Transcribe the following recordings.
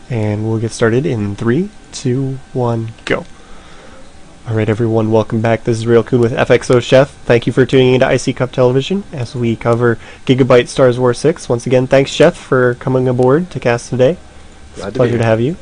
And we'll get started in 3, 2, 1, go. Alright everyone, welcome back. This is Ro16 with FXO Chef. Thank you for tuning into iCCup Television as we cover Gigabyte StarsWar 6. Once again, thanks Chef for coming aboard to cast today. It's a pleasure to have you.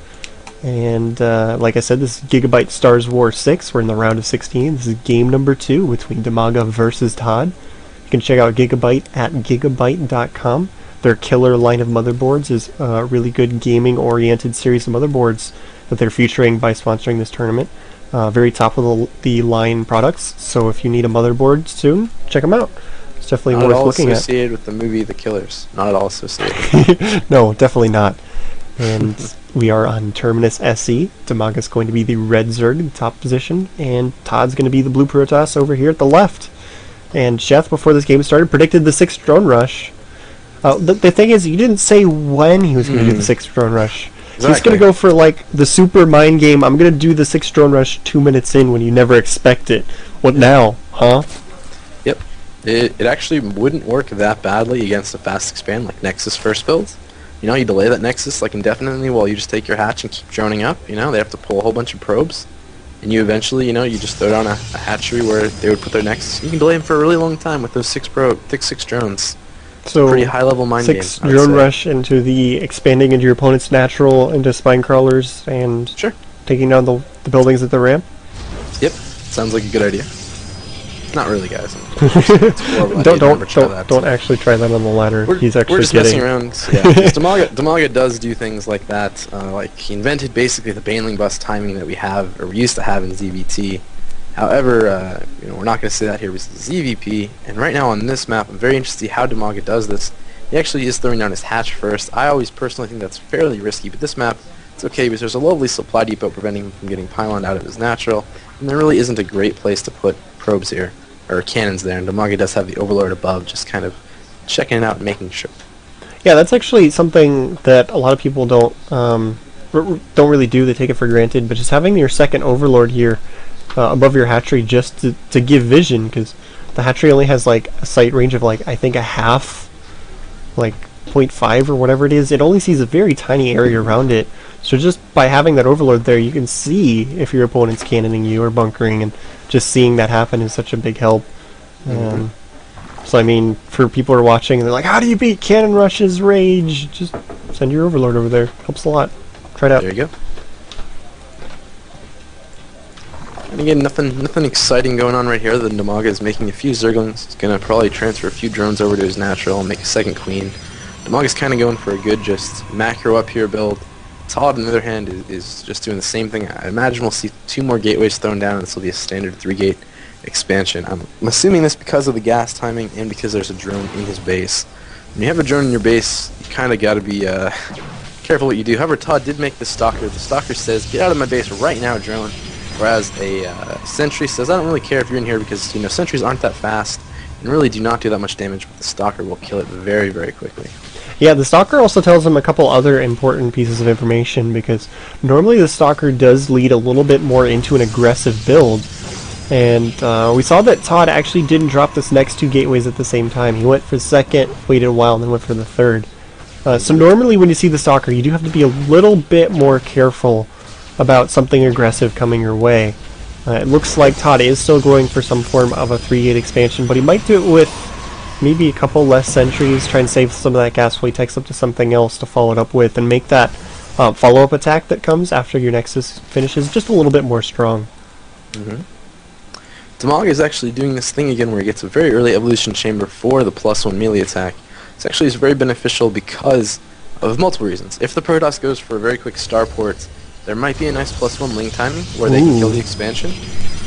And like I said, this is Gigabyte StarsWar 6. We're in the round of 16. This is game number 2 between Dimaga versus ToD. You can check out Gigabyte at gigabyte.com. Their killer line of motherboards is a really good gaming-oriented series of motherboards that they're featuring by sponsoring this tournament. Very top of the line products, so if you need a motherboard soon, check them out. It's definitely worth looking at. Not associated with the movie The Killers. Not at all associated. No, definitely not. And we are on Terminus SE. Dimaga's going to be the red Zerg in the top position, and ToD's going to be the blue Protoss over here at the left. And Chef, before this game started, predicted the 6th drone rush. The thing is, you didn't say when he was going to do the 6th drone rush. Exactly. He's going to go for, like, the super mind game. I'm going to do the 6th drone rush 2 minutes in when you never expect it. What now, huh? Yep. It actually wouldn't work that badly against a fast expand like Nexus first build. You know, you delay that Nexus, like, indefinitely while you just take your hatch and keep droning up. You know, they have to pull a whole bunch of probes. And you eventually, you know, you just throw down a hatchery where they would put their Nexus. You can delay them for a really long time with those 6 drones. So pretty high level mind game. 6 drone rush into the expanding into your opponent's natural into spine crawlers and taking down the buildings at the ramp. Yep, sounds like a good idea. Not really, guys. Don't actually try that on the ladder. He's actually we're just messing around. Yeah, Dimaga does do things like that. Like he invented basically the Baneling bus timing that we have or we used to have in ZVT. However, you know, we're not going to say that here with ZVP, and right now on this map, I'm very interested to see how Dimaga does this. He actually is throwing down his hatch first. I always personally think that's fairly risky, but this map, it's okay because there's a lovely supply depot preventing him from getting pyloned out of his natural, and there really isn't a great place to put probes here, or cannons there, and Dimaga does have the Overlord above, just kind of checking it out and making sure. Yeah, that's actually something that a lot of people don't really do. They take it for granted, but just having your second Overlord here above your hatchery just to give vision, because the hatchery only has like a sight range of like I think a half, like 0.5 or whatever it is. It only sees a very tiny area around it, so just by having that Overlord there you can see if your opponent's cannoning you or bunkering, and just seeing that happen is such a big help. So I mean, for people who are watching and they're like, how do you beat cannon rushes rage, just send your Overlord over there. Helps a lot. Try it out. There you go. And again, nothing exciting going on right here. The Dimaga is making a few Zerglings. He's going to probably transfer a few drones over to his natural and make a second queen. Dimaga's kind of going for a good just macro up here build. ToD, on the other hand, is just doing the same thing. I imagine we'll see 2 more gateways thrown down, and this will be a standard 3-gate expansion. I'm assuming this because of the gas timing and because there's a drone in his base. When you have a drone in your base, you kind of got to be careful what you do. However, ToD did make the Stalker. The Stalker says, get out of my base right now, drone. Whereas a sentry says, I don't really care if you're in here because, you know, sentries aren't that fast and really do not do that much damage, but the Stalker will kill it very, very quickly. Yeah, the Stalker also tells him a couple other important pieces of information, because normally the Stalker does lead a little bit more into an aggressive build, and we saw that ToD actually didn't drop this next 2 gateways at the same time. He went for the second, waited a while, and then went for the third. So normally when you see the Stalker, you do have to be a little bit more careful about something aggressive coming your way. It looks like ToD is still going for some form of a 3-gate expansion, but he might do it with maybe a couple less sentries, try and save some of that gas while he takes up to something else to follow it up with, and make that follow-up attack that comes after your Nexus finishes just a little bit more strong. Dimaga is actually doing this thing again where he gets a very early evolution chamber for the +1 melee attack. This actually is very beneficial because of multiple reasons. If the Protoss goes for a very quick starport, there might be a nice +1 link timing where they can kill the expansion.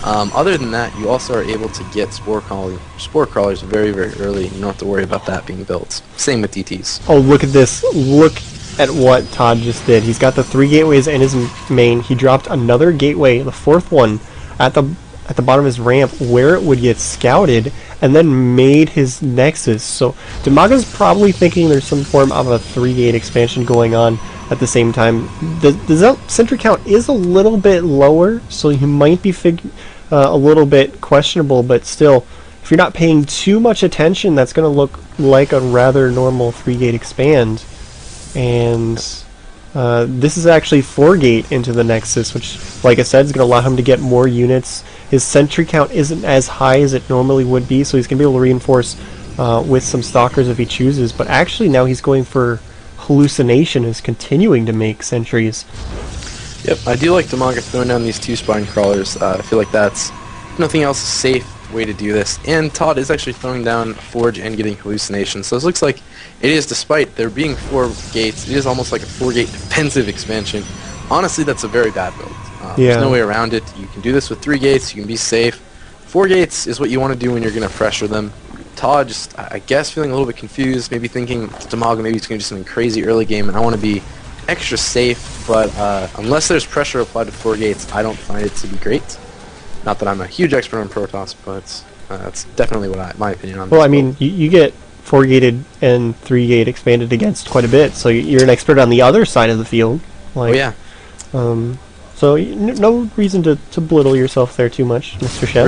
Other than that, you also are able to get spore crawlers very, very early. You don't have to worry about that being built. Same with DTs. Oh, look at this. Look at what ToD just did. He's got the 3 gateways in his main. He dropped another gateway, the 4th one, at the bottom of his ramp where it would get scouted, and then made his Nexus. So Dimaga's probably thinking there's some form of a 3-gate expansion going on at the same time. The sentry count is a little bit lower, so you might be a little bit questionable, but still, if you're not paying too much attention, that's going to look like a rather normal 3-gate expand. And This is actually 4-gate into the Nexus, which, like I said, is going to allow him to get more units. His sentry count isn't as high as it normally would be, so he's going to be able to reinforce with some Stalkers if he chooses. But actually now he's going for Hallucination, is continuing to make sentries. Yep, I do like Dimaga throwing down these 2 Spine Crawlers. I feel like that's, nothing else, a safe way to do this. And ToD is actually throwing down Forge and getting Hallucination. So it looks like it is, despite there being 4 gates, it is almost like a 4-gate defensive expansion. Honestly, that's a very bad build. There's no way around it. You can do this with 3 gates, you can be safe. 4 gates is what you want to do when you're going to pressure them. ToD just, I guess, feeling a little bit confused, maybe thinking Dimaga maybe it's going to do something crazy early game, and I want to be extra safe, but unless there's pressure applied to 4 gates, I don't find it to be great. Not that I'm a huge expert on Protoss, but that's definitely what my opinion on this. Well, I mean, you get 4-gated and 3-gate expanded against quite a bit, so you're an expert on the other side of the field. Like, oh, yeah. So no reason to belittle yourself there too much, Mr. Chef.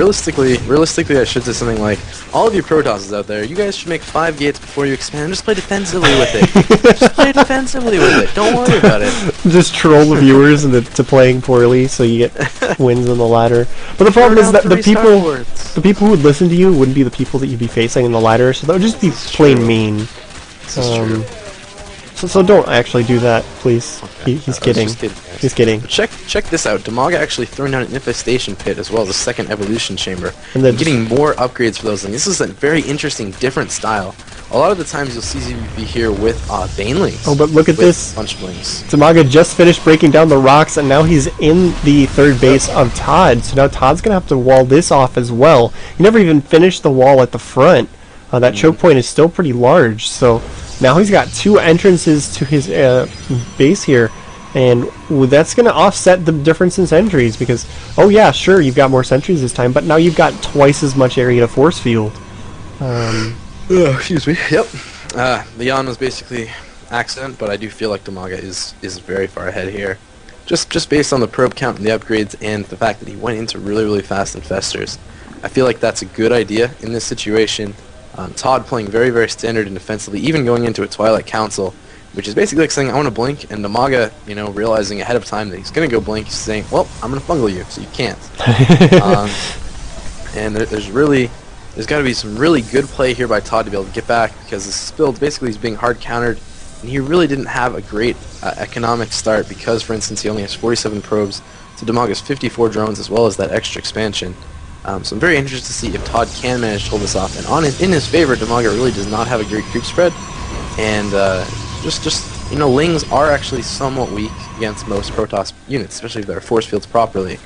Realistically, I should say something like, all of you Protosses out there, you guys should make 5 gates before you expand. Just play defensively with it. Just play defensively with it. Don't worry about it. Just troll the viewers into playing poorly, so you get wins on the ladder. But the problem is that the people who would listen to you wouldn't be the people that you'd be facing in the ladder, so that would just be plain mean. This is true. So don't actually do that, please. Okay. He's kidding. He's kidding. But check this out. Dimaga actually throwing down an Infestation Pit as well as a second Evolution Chamber. And then getting more upgrades for those things. This is a very interesting, different style. A lot of the times you'll see ZVP here with Banelings. Oh, but look at this. Punchblings. Dimaga just finished breaking down the rocks, and now he's in the 3rd base of ToD. So now ToD's going to have to wall this off as well. He never even finished the wall at the front. That choke point is still pretty large, so now he's got 2 entrances to his base here, and that's going to offset the difference in sentries, because, oh yeah, sure, you've got more sentries this time, but now you've got twice as much area to force field. Excuse me. Yep. The yawn was basically accident, but I do feel like Dimaga is very far ahead here. Just based on the probe count and the upgrades and the fact that he went into really fast infestors. I feel like that's a good idea in this situation. ToD playing very standard and defensively, even going into a Twilight Council, which is basically like saying, I want to blink, and Dimaga, realizing ahead of time that he's going to go blink, he's saying, well, I'm going to fungal you, so you can't. And there's got to be some really good play here by ToD to be able to get back, because this build, basically he's being hard countered, and he really didn't have a great economic start, because, for instance, he only has 47 probes to Dimaga's 54 drones, as well as that extra expansion. So I'm very interested to see if ToD can manage to hold this off. And in his favor, Dimaga really does not have a great creep spread, and Lings are actually somewhat weak against most Protoss units, especially if they're force fields properly.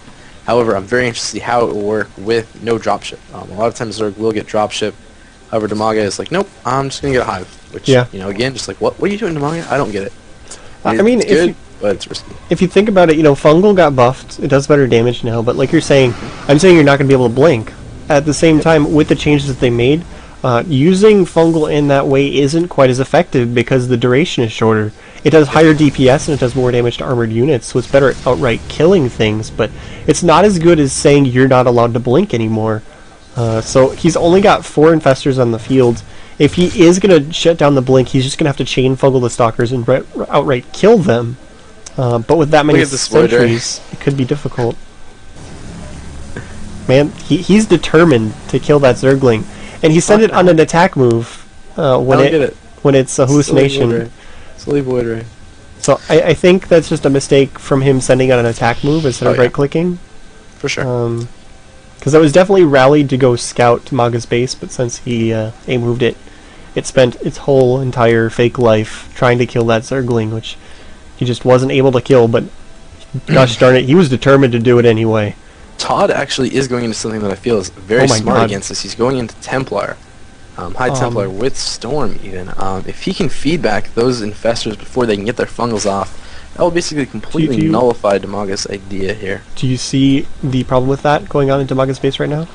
However, I'm very interested to see how it will work with no dropship. A lot of times Zerg will get dropship. However, Dimaga is like, nope, I'm just gonna get a hive. Which, again, just like, what are you doing, Dimaga? I don't get it. I mean, it's good, but it's risky. If you think about it, Fungal got buffed. It does better damage now, but like you're saying, I'm saying you're not going to be able to blink. At the same time, with the changes that they made, using Fungal in that way isn't quite as effective because the duration is shorter. It does higher DPS and it does more damage to armored units, so it's better at outright killing things, but it's not as good as saying you're not allowed to blink anymore. So he's only got 4 infestors on the field. If he is going to shut down the blink, he's just going to have to chain Fungal the Stalkers and outright kill them. But with that many sentries, it could be difficult. Man, he's determined to kill that Zergling, and he sent it on an attack move when it's a hallucination. Silly Void Ray. So I think that's just a mistake from him sending on an attack move instead of right-clicking. For sure. Because I was definitely rallied to go scout Dimaga's base, but since he A-moved it, it spent its whole entire fake life trying to kill that Zergling, which he just wasn't able to kill, but gosh darn it, he was determined to do it anyway. ToD actually is going into something that I feel is very smart against this. He's going into Templar. High Templar with Storm, even. If he can feed back those infestors before they can get their fungals off, that will basically completely nullify Dimaga's idea here. Do you see the problem with that going on in Dimaga's base right now?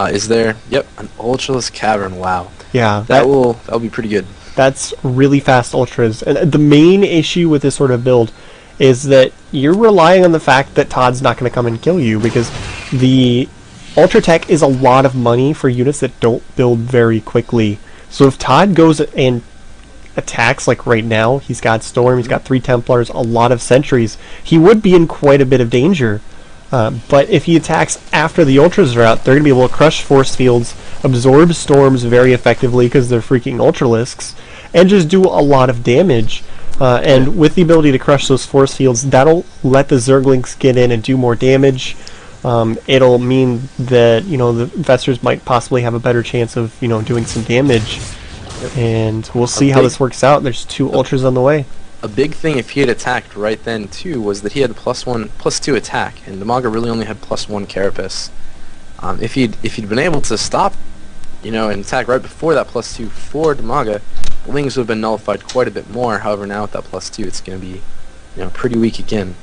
Is there? Yep, an Ultraless Cavern. Wow. Yeah. That'll be pretty good. That's really fast Ultras. And the main issue with this sort of build is that you're relying on the fact that ToD's not going to come and kill you, because the Ultra Tech is a lot of money for units that don't build very quickly. So if ToD goes and attacks, like right now, he's got Storm, he's got 3 Templars, a lot of sentries, he would be in quite a bit of danger. But if he attacks after the Ultras are out, they're going to be able to crush force fields, absorb storms very effectively because they're freaking Ultralisks, and just do a lot of damage. And with the ability to crush those force fields, that'll let the Zerglings get in and do more damage. It'll mean that, you know, the Infestors might possibly have a better chance of, you know, doing some damage. And we'll see how this works out. There's 2 Ultras on the way. A big thing if he had attacked right then too was that he had +1, +2 attack, and Dimaga really only had +1 Carapace. If he'd been able to stop, you know, and attack right before that +2 for Dimaga, Lings would have been nullified quite a bit more. However, now with that +2, it's going to be, you know, pretty weak again.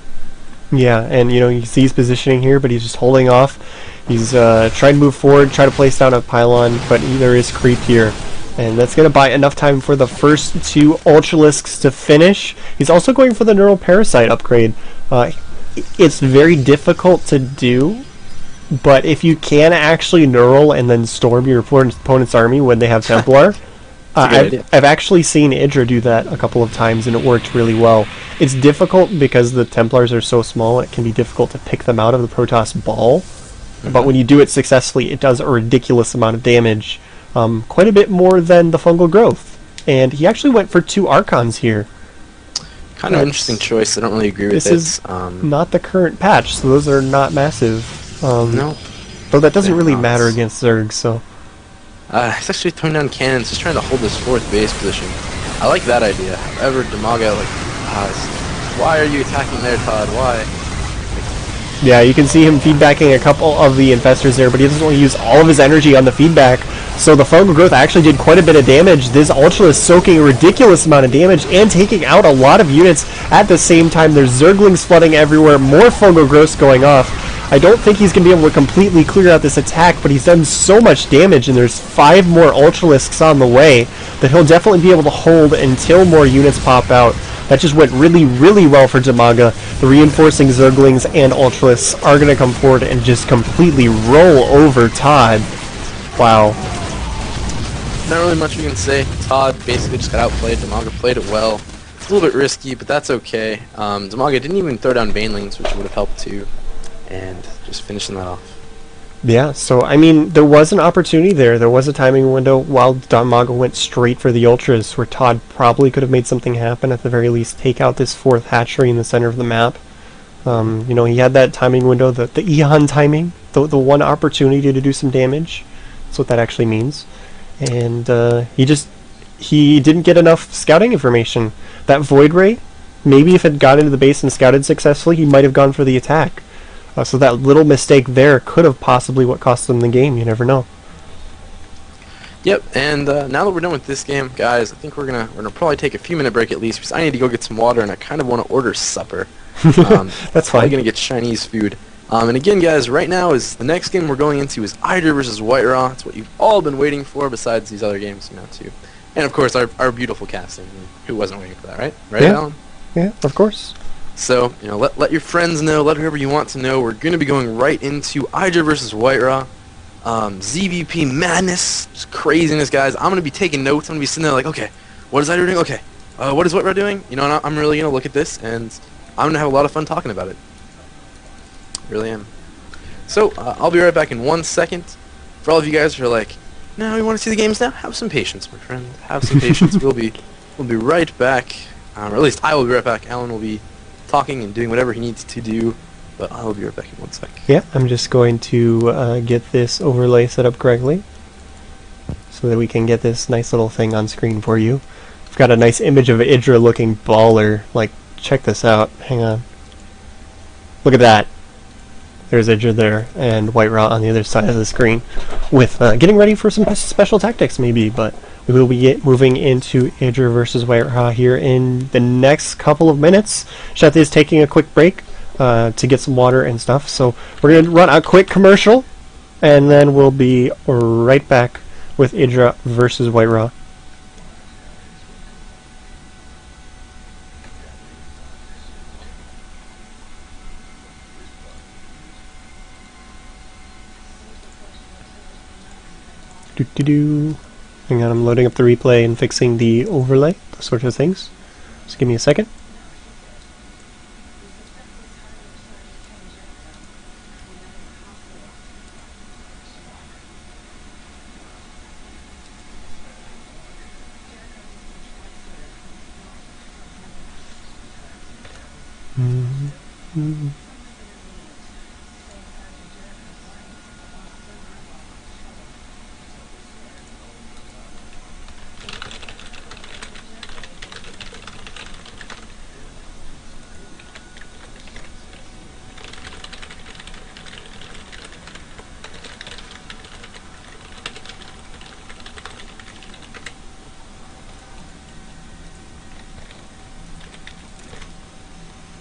Yeah, and you know, you see he's positioning here, but he's just holding off. He's trying to move forward, try to place down a pylon, but there is creep here. And that's going to buy enough time for the first 2 Ultralisks to finish. He's also going for the Neural Parasite upgrade. It's very difficult to do, but if you can actually Neural and then storm your opponent's army when they have Templar, I've actually seen Idra do that a couple of times, and it worked really well. It's difficult because the Templars are so small, it can be difficult to pick them out of the Protoss ball. But when you do it successfully, it does a ridiculous amount of damage. Quite a bit more than the Fungal Growth. And he actually went for 2 Archons here. Kind of interesting choice. I don't really agree with it. This is not the current patch, so those are not massive. No. Though that doesn't really matter against Zerg, so... he's actually throwing down cannons, just trying to hold this 4th base position. I like that idea. However, Dimaga, like, why are you attacking there, ToD? Why? Yeah, you can see him feedbacking a couple of the Infestors there, but he doesn't want to use all of his energy on the feedback. So the Fungal Growth actually did quite a bit of damage. This Ultra is soaking a ridiculous amount of damage and taking out a lot of units at the same time. There's Zerglings flooding everywhere, more Fungal Growths going off. I don't think he's going to be able to completely clear out this attack, but he's done so much damage, and there's 5 more Ultralisks on the way that he'll definitely be able to hold until more units pop out. That just went really, really well for Dimaga. The reinforcing Zerglings and Ultralisks are going to come forward and just completely roll over ToD. Wow. Not really much we can say. ToD basically just got outplayed. Dimaga played it well. It's a little bit risky, but that's okay. Dimaga didn't even throw down Banelings, which would have helped too. And just finishing that off. Yeah, so, I mean, there was an opportunity there. There was a timing window while Dimaga went straight for the Ultras, where ToD probably could have made something happen, at the very least, take out this 4th hatchery in the center of the map. You know, he had that timing window, the Eon timing, the one opportunity to do some damage. That's what that actually means. And he didn't get enough scouting information. That Void Ray, maybe if it got into the base and scouted successfully, he might have gone for the attack. So that little mistake there could have possibly what cost them the game. You never know. Yep, and now that we're done with this game, guys, I think we're gonna probably take a few minute break at least, because I need to go get some water, and I kind of want to order supper. That's fine. I'm gonna get Chinese food. And again, guys, right now is the next game we're going into is Hydra versus White Raw. It's what you've all been waiting for, besides these other games, you know, too. And of course, our beautiful casting. Who wasn't waiting for that, right? Right, yeah. Alan? Yeah, of course. So, you know, let your friends know, let whoever you want to know. We're going to be going right into Hydra versus White Raw. ZVP madness, just craziness, guys. I'm going to be taking notes. I'm going to be sitting there like, okay, what is Hydra doing? Okay, what is White Raw doing? You know, and I'm really going to look at this, and I'm going to have a lot of fun talking about it. Really am. So, I'll be right back in 1 second. For all of you guys who are like, no, we want to see the games now, have some patience, my friend. Have some patience. We'll be right back. Or at least I will be right back. Alan will be talking and doing whatever he needs to do, but I will be right back in 1 sec. Yeah, I'm just going to get this overlay set up correctly so that we can get this nice little thing on screen for you. I've got a nice image of Idra looking baller. Like, check this out. Hang on. Look at that. There's Idra there, and White Raw on the other side of the screen, with getting ready for some special tactics maybe, but we will be moving into Idra versus White Raw here in the next couple of minutes. Sheth is taking a quick break to get some water and stuff, so we're going to run a quick commercial, and then we'll be right back with Idra versus White Raw. Hang on, I'm loading up the replay and fixing the overlay. those sorts of things. Just give me a second.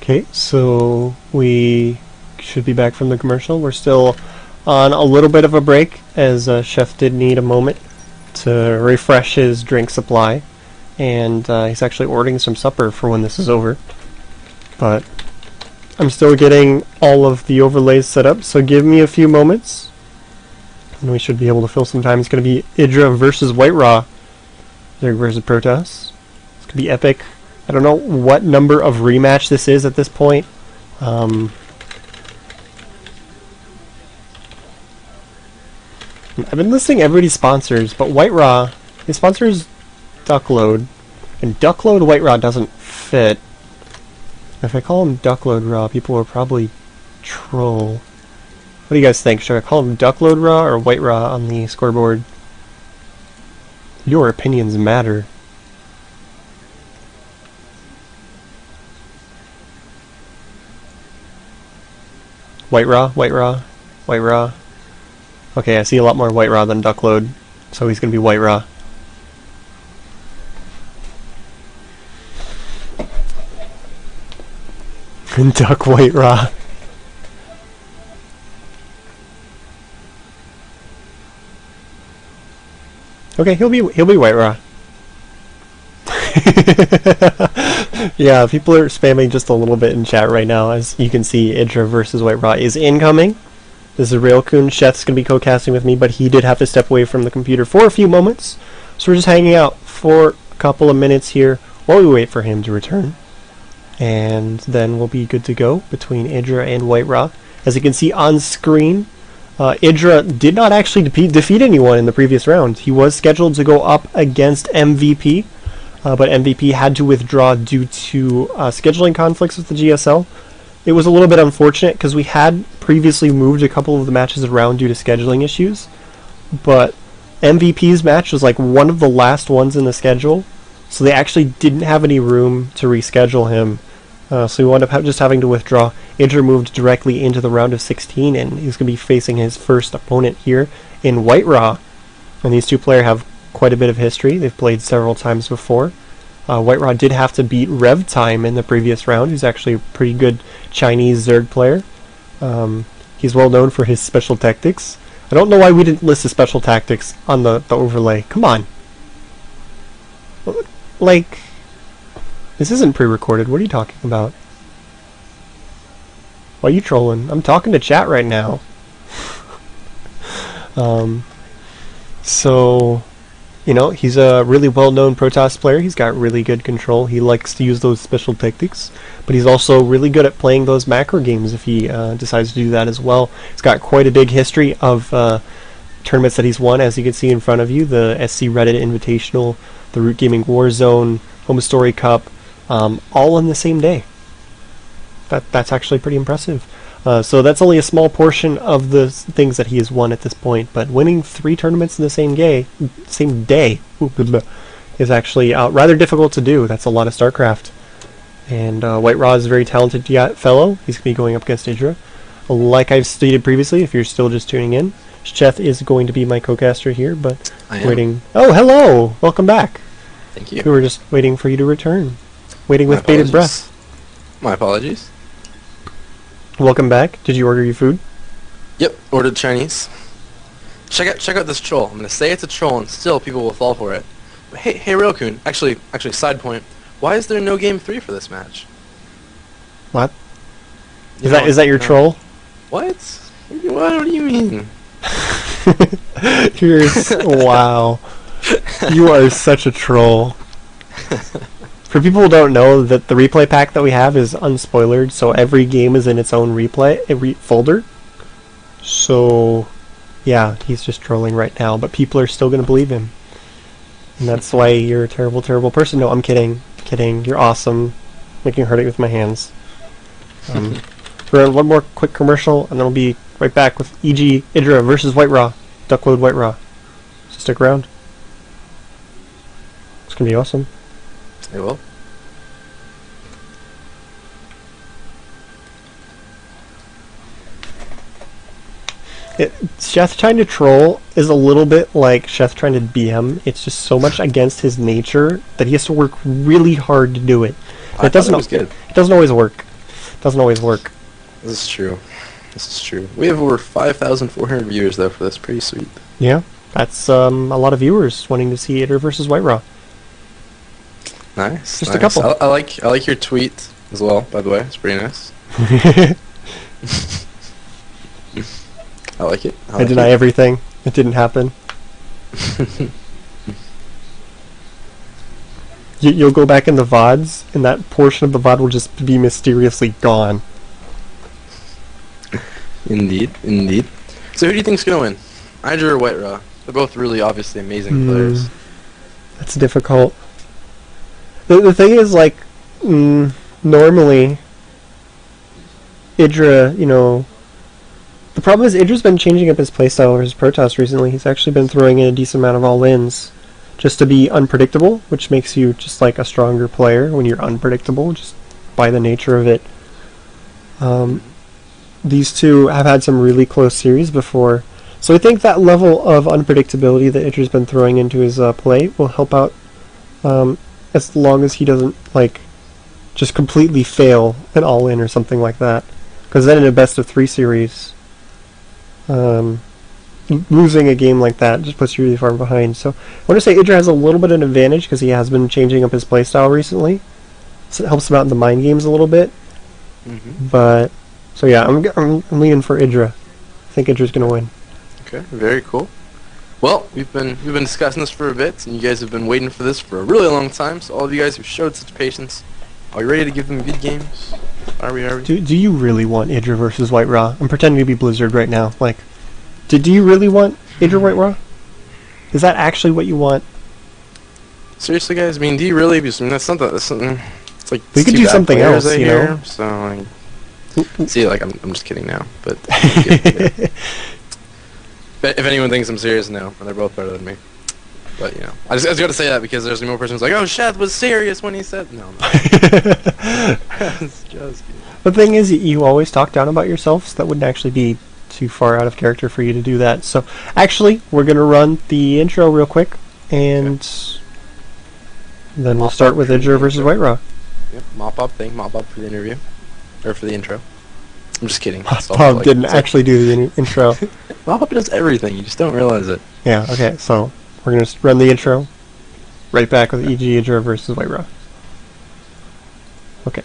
Okay, so we should be back from the commercial. We're still on a little bit of a break, as Chef did need a moment to refresh his drink supply, and he's actually ordering some supper for when this is over. But I'm still getting all of the overlays set up, so give me a few moments, and we should be able to fill some time. It's going to be Idra versus White Raw, Zerg versus Protoss. It's going to be epic. I don't know what number of rematch this is at this point. I've been listing everybody's sponsors, but White Raw, his sponsor is Duckload, and Duckload White Raw doesn't fit. If I call him Duckload Raw, people will probably troll. What do you guys think? Should I call him Duckload Raw or White Raw on the scoreboard? Your opinions matter. White Raw, White Raw, White Raw. Okay, I see a lot more White Raw than Duckload, so he's gonna be White Raw. And Duck White Raw. Okay, he'll be White Raw. Yeah, people are spamming just a little bit in chat right now. As you can see, Idra versus White Raw is incoming. This is Railcoon. Chef's going to be co-casting with me, but he did have to step away from the computer for a few moments. So we're just hanging out for a couple of minutes here while we wait for him to return. And then we'll be good to go between Idra and White Raw. As you can see on screen, Idra did not actually defeat anyone in the previous round. He was scheduled to go up against MVP. But MVP had to withdraw due to scheduling conflicts with the GSL. It was a little bit unfortunate because we had previously moved a couple of the matches around due to scheduling issues. But MVP's match was like one of the last ones in the schedule, so they actually didn't have any room to reschedule him. So we wound up just having to withdraw. Idra moved directly into the round of 16, and he's going to be facing his first opponent here in White Raw. And these two players have quite a bit of history. They've played several times before. White Raw did have to beat Rev Time in the previous round. He's actually a pretty good Chinese Zerg player. He's well known for his special tactics. I don't know why we didn't list the special tactics on the overlay. Come on. Like, this isn't pre-recorded. What are you talking about? Why are you trolling? I'm talking to chat right now. So, you know, he's a really well-known Protoss player. He's got really good control. He likes to use those special tactics, but he's also really good at playing those macro games if he decides to do that as well. He's got quite a big history of tournaments that he's won, as you can see in front of you. The SC Reddit Invitational, the Root Gaming Warzone, Home Story Cup, all on the same day. That's actually pretty impressive. So that's only a small portion of the things that he has won at this point, but winning 3 tournaments in the same day is actually rather difficult to do. That's a lot of StarCraft. And White Raw is a very talented fellow. He's going to be going up against Idra. Like I've stated previously, if you're still just tuning in, Chef is going to be my co-caster here, but waiting. Oh, hello! Welcome back. Thank you. We were just waiting for you to return. Waiting with bated breath. My apologies. Welcome back. Did you order your food? Yep, ordered Chinese. Check out this troll. I'm gonna say it's a troll, and still people will fall for it. But hey, Railcoon. Actually, side point. Why is there no game 3 for this match? What? Is that your troll? What? What do you mean? Wow. You are such a troll. For people who don't know, that the replay pack that we have is unspoilered, so every game is in its own replay folder. So, yeah, he's just trolling right now, but people are still going to believe him. And that's why you're a terrible, terrible person. No, I'm kidding. Kidding. You're awesome. Making hurt it with my hands. We're on one more quick commercial, and then we'll be right back with EG Idra versus White Raw. Duckload White Raw. So stick around. It's going to be awesome. It will. Chef trying to troll is a little bit like Chef trying to BM. It's just so much against his nature that he has to work really hard to do it. It doesn't always work. It doesn't always work. This is true. This is true. We have over 5,400 viewers though for this. Pretty sweet. Yeah, that's a lot of viewers wanting to see Idra versus White Raw. Nice. Just a couple. I like your tweet as well. By the way, it's pretty nice. I like it. I deny everything. It didn't happen. You'll go back in the VODs, and that portion of the VOD will just be mysteriously gone. Indeed, indeed. So who do you think's gonna win? Idra or White Raw? They're both really obviously amazing players. That's difficult. The thing is, like, normally, Idra, you know, the problem is Idra's been changing up his playstyle over his Protoss recently. He's actually been throwing in a decent amount of all-ins just to be unpredictable, which makes you just like a stronger player when you're unpredictable, just by the nature of it. These two have had some really close series before, so I think that level of unpredictability that Idra's been throwing into his play will help out as long as he doesn't like just completely fail an all-in or something like that. Because then in a best-of-3 series, losing a game like that just puts you really far behind. So I want to say Idra has a little bit of an advantage because he has been changing up his playstyle recently, so it helps him out in the mind games a little bit. But so yeah, I'm leaning for Idra. I think Idra's gonna win. Okay, very cool. Well, we've been discussing this for a bit, and you guys have been waiting for this for a really long time. So all of you guys who showed such patience, are you ready to give them good games? Are we? Do you really want Idra versus White Raw? I'm pretending to be Blizzard right now. Like, do you really want Idra White Raw? Is that actually what you want? Seriously, guys? I mean, do you really? Because I mean, that's something. It's like we could do something else, you know. So, like, see, like, I'm just kidding now, but. If anyone thinks I'm serious, no, and they're both better than me. But, you know, I just got to say that because there's more person who's like, oh, Sheth was serious when he said... No, just kidding. The thing is, you always talk down about yourself, so that wouldn't actually be too far out of character for you to do that. So, actually, we're going to run the intro real quick, and then we'll start with Idra versus White Raw. Yep, mop up for the interview. Or for the intro. I'm just kidding. Bob didn't actually do the intro. Mop up does everything, you just don't realize it. Yeah, okay, so we're going to run the intro. Right back with EG Idra versus White Raw. Okay.